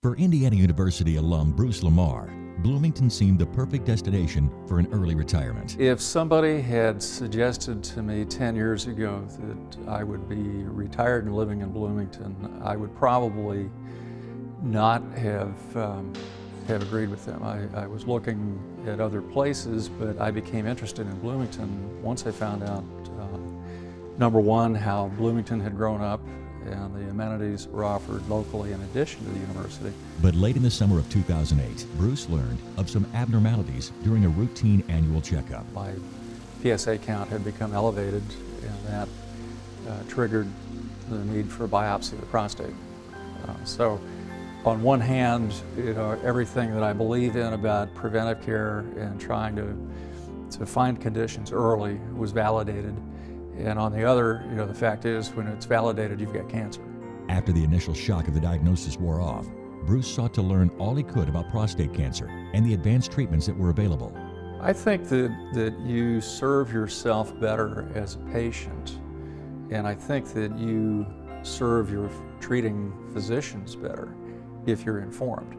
For Indiana University alum Bruce LeMar, Bloomington seemed the perfect destination for an early retirement. If somebody had suggested to me 10 years ago that I would be retired and living in Bloomington, I would probably not have agreed with them. I was looking at other places, but I became interested in Bloomington once I found out, number one, how Bloomington had grown up and the amenities were offered locally in addition to the university. But late in the summer of 2008, Bruce learned of some abnormalities during a routine annual checkup. My PSA count had become elevated, and that triggered the need for a biopsy of the prostate. So on one hand, everything that I believe in about preventive care and trying to find conditions early was validated. And on the other, the fact is, when it's validated, you've got cancer. After the initial shock of the diagnosis wore off, Bruce sought to learn all he could about prostate cancer and the advanced treatments that were available. I think that you serve yourself better as a patient, and I think that you serve your treating physicians better if you're informed.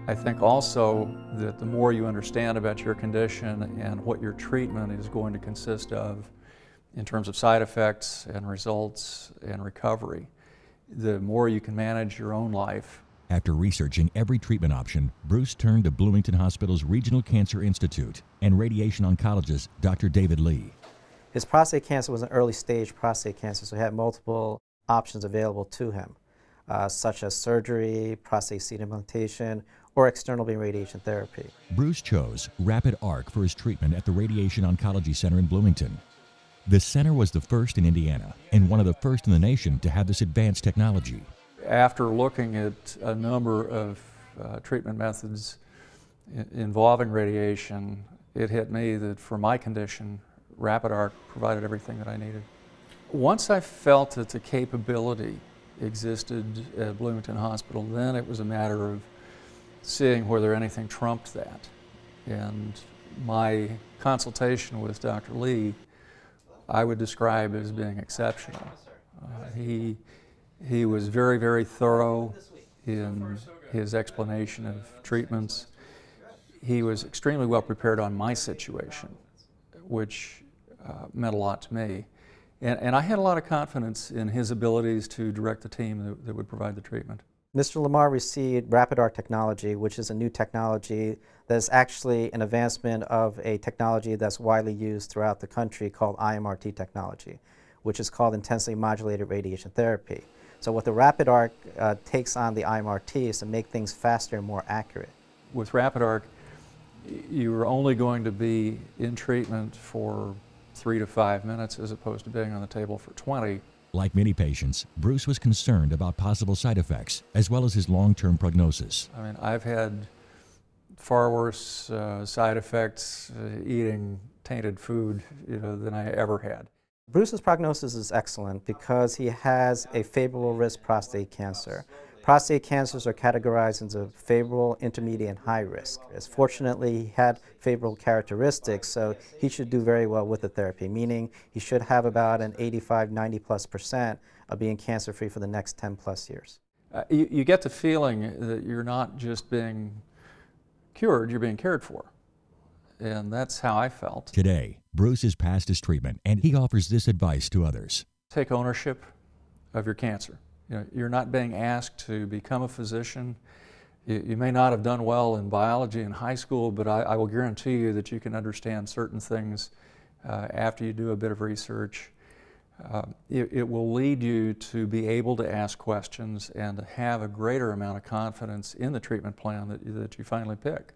I think also that the more you understand about your condition and what your treatment is going to consist of in terms of side effects and results and recovery, the more you can manage your own life. After researching every treatment option, Bruce turned to Bloomington Hospital's Regional Cancer Institute and radiation oncologist Dr. David Lee. His prostate cancer was an early stage prostate cancer, so he had multiple options available to him, such as surgery, prostate seed implantation, or external beam radiation therapy. Bruce chose Rapid Arc for his treatment at the Radiation Oncology Center in Bloomington. The center was the first in Indiana and one of the first in the nation to have this advanced technology. After looking at a number of treatment methods involving radiation, it hit me that for my condition, Rapid Arc provided everything that I needed. Once I felt that the capability existed at Bloomington Hospital, then it was a matter of seeing whether anything trumped that. And my consultation with Dr. Lee, I would describe as being exceptional. He was very, very thorough in his explanation of treatments. He was extremely well prepared on my situation, which meant a lot to me. And I had a lot of confidence in his abilities to direct the team that would provide the treatment. Mr. LeMar received Rapid Arc technology, which is a new technology that is actually an advancement of a technology that's widely used throughout the country called IMRT technology, which is called intensely modulated radiation therapy. So what the Rapid Arc takes on the IMRT is to make things faster and more accurate. With Rapid Arc, you were only going to be in treatment for 3 to 5 minutes as opposed to being on the table for 20. Like many patients, Bruce was concerned about possible side effects as well as his long-term prognosis. I mean, I've had far worse side effects eating tainted food than I ever had. Bruce's prognosis is excellent because he has a favorable risk prostate cancer. Prostate cancers are categorized into favorable, intermediate, and high risk. Fortunately, he had favorable characteristics, so he should do very well with the therapy, meaning he should have about an 85–90+% of being cancer-free for the next 10+ years. You get the feeling that you're not just being cured, you're being cared for. And that's how I felt. Today, Bruce is past his treatment, and he offers this advice to others. Take ownership of your cancer. You're not being asked to become a physician. You may not have done well in biology in high school, but I will guarantee you that you can understand certain things after you do a bit of research. It will lead you to be able to ask questions and to have a greater amount of confidence in the treatment plan that you finally pick.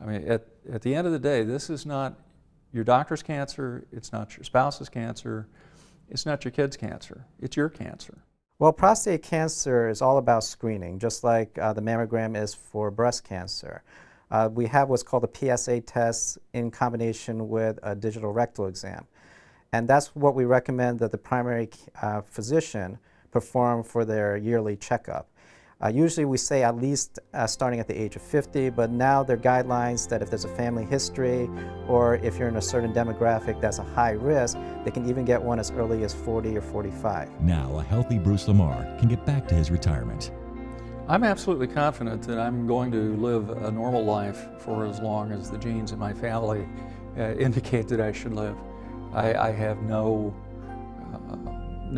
I mean, at the end of the day, this is not your doctor's cancer, it's not your spouse's cancer, it's not your kid's cancer, it's your cancer. Well, prostate cancer is all about screening, just like the mammogram is for breast cancer. We have what's called a PSA test in combination with a digital rectal exam. And that's what we recommend that the primary physician perform for their yearly checkup. Usually we say at least starting at the age of 50, but now there are guidelines that if there's a family history or if you're in a certain demographic that's a high risk, they can even get one as early as 40 or 45. Now a healthy Bruce LeMar can get back to his retirement. I'm absolutely confident that I'm going to live a normal life for as long as the genes in my family indicate that I should live. I have no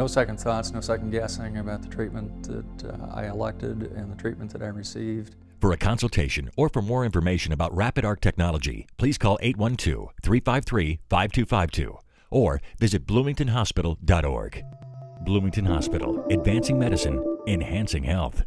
second thoughts, no second guessing about the treatment that I elected and the treatment that I received. For a consultation or for more information about Rapid Arc technology, please call 812-353-5252 or visit bloomingtonhospital.org. Bloomington Hospital, advancing medicine, enhancing health.